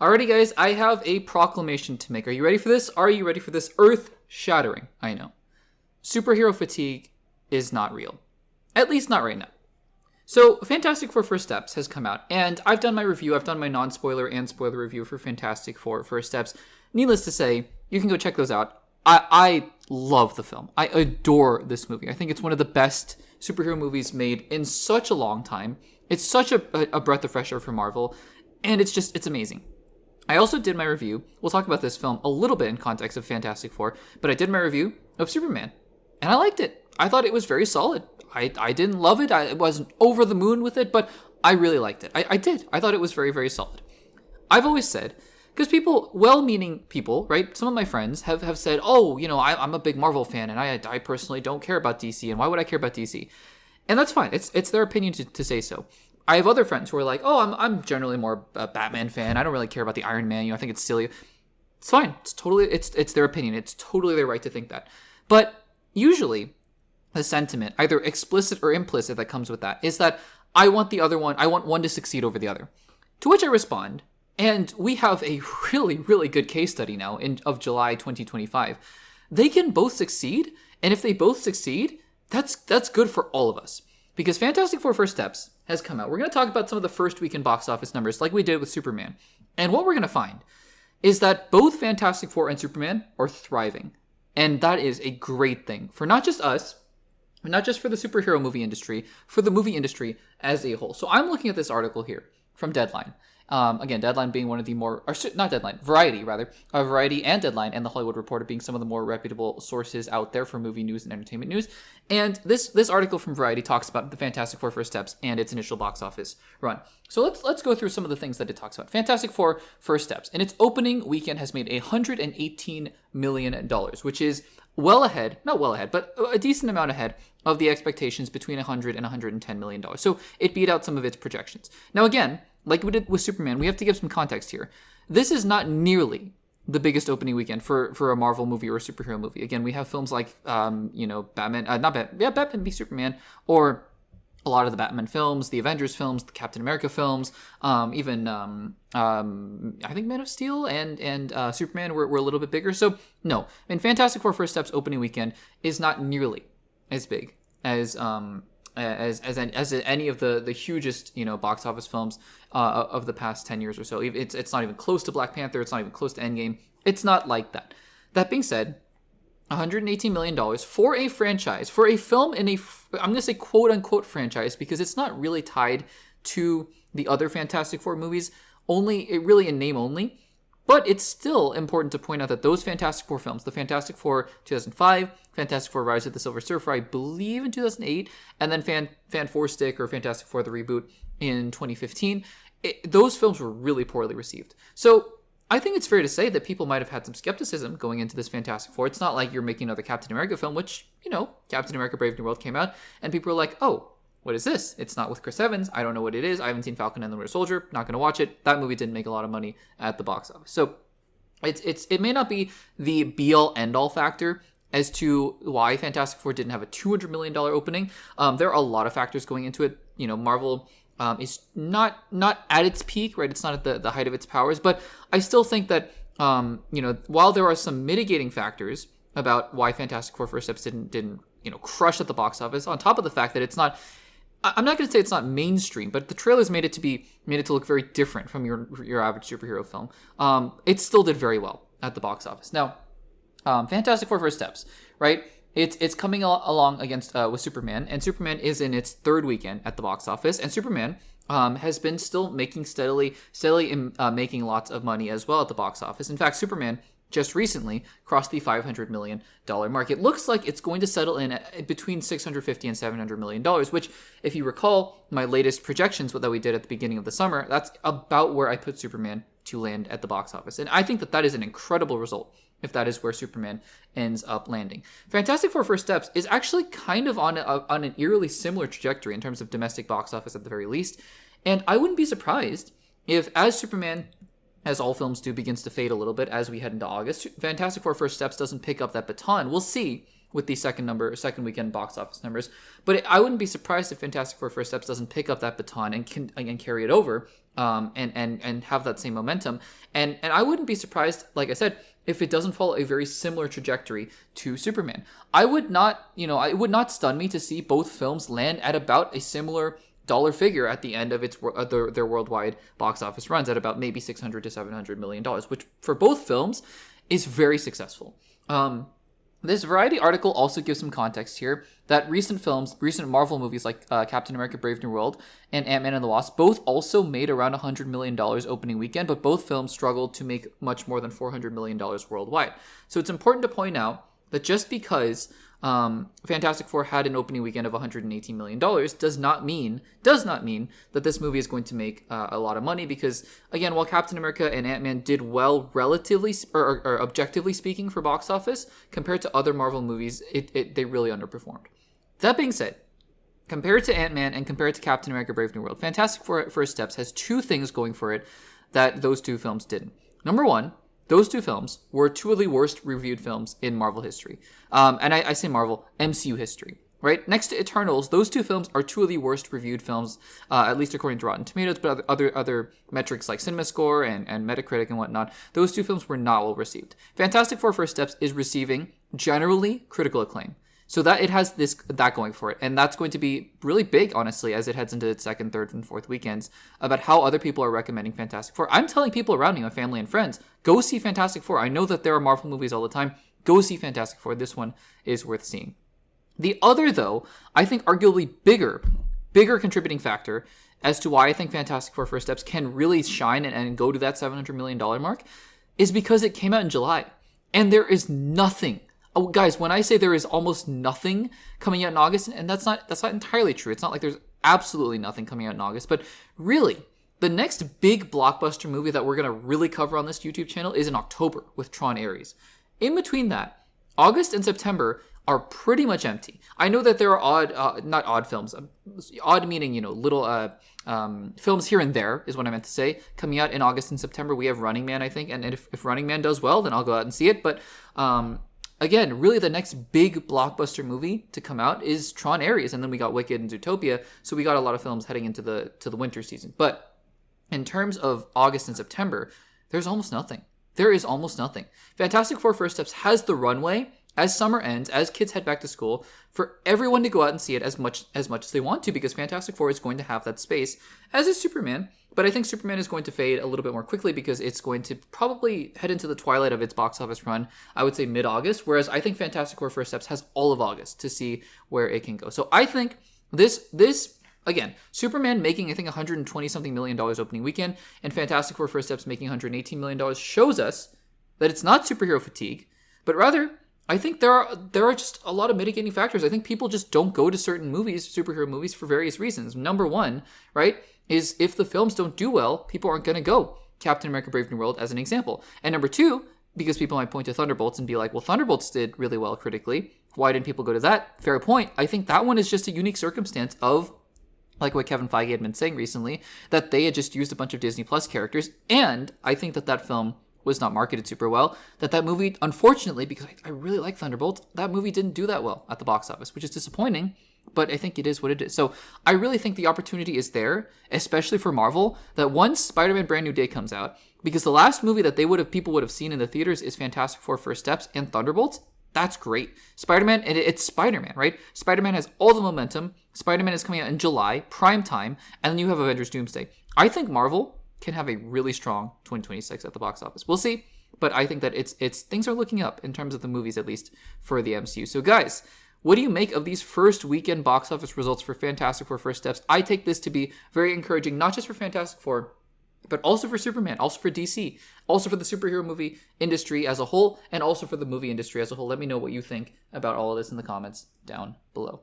Alrighty, guys, I have a proclamation to make. Are you ready for this? Are you ready for this? Earth-shattering, I know. Superhero fatigue is not real. At least not right now. So, Fantastic Four First Steps has come out, and I've done my review. I've done my non-spoiler and spoiler review for Fantastic Four First Steps. Needless to say, you can go check those out. I love the film. I adore this movie. I think it's one of the best superhero movies made in such a long time. It's such a breath of fresh air for Marvel, and it's amazing. I also did my review. We'll talk about this film a little bit in context of Fantastic Four, but I did my review of Superman, and I liked it. I thought it was very solid. I didn't love it. I wasn't over the moon with it, but I really liked it. I did. I thought it was very, very solid. I've always said, because people, well-meaning people, right? Some of my friends have said, oh, I'm a big Marvel fan, and I personally don't care about DC, and why would I care about DC? And that's fine. It's their opinion to say so. I have other friends who are like, oh, I'm generally more a Batman fan. I don't really care about the Iron Man. I think it's silly. It's fine. It's their opinion. It's totally their right to think that. But usually, the sentiment, either explicit or implicit, that comes with that is that I want one to succeed over the other. To which I respond, and we have a really, really good case study now of July 2025. They can both succeed, and if they both succeed, that's good for all of us. Because Fantastic Four First Steps has come out. We're going to talk about some of the first weekend box office numbers like we did with Superman. And what we're going to find is that both Fantastic Four and Superman are thriving. And that is a great thing for not just us, not just for the superhero movie industry, for the movie industry as a whole. So I'm looking at this article here from Deadline. Again, Deadline being one of the more, or not Deadline, Variety rather. Variety and Deadline and The Hollywood Reporter being some of the more reputable sources out there for movie news and entertainment news. And this article from Variety talks about the Fantastic Four First Steps and its initial box office run. So let's go through some of the things that it talks about. Fantastic Four First Steps. In its opening weekend has made $118 million, which is not well ahead, but a decent amount ahead of the expectations between $100 and $110 million. So it beat out some of its projections. Now again, like we did with Superman, we have to give some context here. This is not nearly the biggest opening weekend for a Marvel movie or a superhero movie. Again, we have films like, Batman, Batman v Superman, or a lot of the Batman films, the Avengers films, the Captain America films, even I think Man of Steel and Superman were a little bit bigger. So no, Fantastic Four First Steps opening weekend is not nearly as big as any of the hugest box office films of the past 10 years or so. It's not even close to Black Panther. It's not even close to Endgame. It's not like that. That being said, $118 million for a franchise, for a film in I'm going to say quote unquote franchise, because it's not really tied to the other Fantastic Four movies, really in name only. But it's still important to point out that those Fantastic Four films, the Fantastic Four 2005, Fantastic Four Rise of the Silver Surfer, I believe in 2008, and then Fan Four Stick or Fantastic Four the Reboot in 2015, those films were really poorly received. So I think it's fair to say that people might have had some skepticism going into this Fantastic Four. It's not like you're making another Captain America film, which, Captain America Brave New World came out, and people were like, oh, what is this? It's not with Chris Evans. I don't know what it is. I haven't seen Falcon and the Winter Soldier. Not going to watch it. That movie didn't make a lot of money at the box office. So it may not be the be-all, end-all factor as to why Fantastic Four didn't have a $200 million opening. There are a lot of factors going into it. Marvel is not at its peak, right? It's not at the height of its powers. But I still think that, while there are some mitigating factors about why Fantastic Four First Steps didn't crush at the box office, on top of the fact that it's not, I'm not going to say it's not mainstream, but the trailers made it to look very different from your average superhero film. It still did very well at the box office. Now, Fantastic Four First Steps, right? It's coming along against with Superman, and Superman is in its third weekend at the box office, and Superman has been still making steadily making lots of money as well at the box office. In fact, Superman just recently crossed the $500 million mark. It looks like it's going to settle in at between $650 and $700 million, which, if you recall my latest projections that we did at the beginning of the summer, that's about where I put Superman to land at the box office. And I think that is an incredible result if that is where Superman ends up landing. Fantastic Four First Steps is actually kind of on an eerily similar trajectory in terms of domestic box office at the very least. And I wouldn't be surprised if, as Superman, as all films do, begins to fade a little bit as we head into August, Fantastic Four First Steps doesn't pick up that baton. We'll see with the second weekend box office numbers. But I wouldn't be surprised if Fantastic Four First Steps doesn't pick up that baton and carry it over and have that same momentum. And I wouldn't be surprised, like I said, if it doesn't follow a very similar trajectory to Superman. I would not, it would not stun me to see both films land at about a similar dollar figure at the end of their worldwide box office runs, at about maybe $600 to $700 million, which for both films is very successful. This Variety article also gives some context here that recent Marvel movies like Captain America Brave New World and Ant-Man and the Wasp both also made around $100 million opening weekend, but both films struggled to make much more than $400 million worldwide. So it's important to point out that just because Fantastic Four had an opening weekend of $118 million does not mean that this movie is going to make a lot of money, because again, while Captain America and Ant-Man did well relatively or objectively speaking for box office compared to other Marvel movies, they really underperformed. That being said, compared to Ant-Man and compared to Captain America Brave New World, Fantastic Four First Steps has two things going for it that those two films didn't. Number one, those two films were two of the worst reviewed films in Marvel history. And I say Marvel, MCU history, right? Next to Eternals, those two films are two of the worst reviewed films, at least according to Rotten Tomatoes, but other metrics like CinemaScore and Metacritic and whatnot, those two films were not well received. Fantastic Four First Steps is receiving generally critical acclaim. So that it has that going for it. And that's going to be really big, honestly, as it heads into its second, third, and fourth weekends, about how other people are recommending Fantastic Four. I'm telling people around me, my family and friends, go see Fantastic Four. I know that there are Marvel movies all the time. Go see Fantastic Four. This one is worth seeing. The other, though, I think arguably bigger contributing factor as to why I think Fantastic Four First Steps can really shine and go to that $700 million mark is because it came out in July. And there is nothing. Oh, guys, when I say there is almost nothing coming out in August, and that's not entirely true. It's not like there's absolutely nothing coming out in August, but really, the next big blockbuster movie that we're going to really cover on this YouTube channel is in October with Tron Ares. In between that, August and September are pretty much empty. I know that there are not odd films, odd meaning, little films here and there is what I meant to say, coming out in August and September. We have Running Man, I think, and if Running Man does well, then I'll go out and see it, but again, really the next big blockbuster movie to come out is Tron Ares, and then we got Wicked and Zootopia, so we got a lot of films heading into the winter season. But in terms of August and September, there's almost nothing. There is almost nothing. Fantastic Four First Steps has the runway, as summer ends, as kids head back to school, for everyone to go out and see it as much as they want to, because Fantastic Four is going to have that space, as is Superman. But I think Superman is going to fade a little bit more quickly because it's going to probably head into the twilight of its box office run, I would say mid-August, whereas I think Fantastic Four First Steps has all of August to see where it can go. So I think this again, Superman making, I think, $120-something million opening weekend, and Fantastic Four First Steps making $118 million shows us that it's not superhero fatigue, but rather, I think there are just a lot of mitigating factors. I think people just don't go to certain movies, superhero movies, for various reasons. Number one, right, is if the films don't do well, people aren't going to go. Captain America Brave New World as an example. And number two, because people might point to Thunderbolts and be like, well, Thunderbolts did really well critically. Why didn't people go to that? Fair point. I think that one is just a unique circumstance of, like what Kevin Feige had been saying recently, that they had just used a bunch of Disney Plus characters. And I think that film was not marketed super well. That movie, unfortunately, because I really like Thunderbolts, that movie didn't do that well at the box office, which is disappointing. But I think it is what it is. So I really think the opportunity is there, especially for Marvel, that once Spider-Man Brand New Day comes out, because the last movie that people would have seen in the theaters is Fantastic Four First Steps and Thunderbolts. That's great. Spider-Man, and it's Spider-Man, right? Spider-Man has all the momentum. Spider-Man is coming out in July, prime time, and then you have Avengers Doomsday. I think Marvel can have a really strong 2026 at the box office. We'll see, but I think that it's things are looking up in terms of the movies, at least for the MCU. So guys, what do you make of these first weekend box office results for Fantastic Four First Steps? I take this to be very encouraging, not just for Fantastic Four, but also for Superman, also for DC, also for the superhero movie industry as a whole, and also for the movie industry as a whole. Let me know what you think about all of this in the comments down below.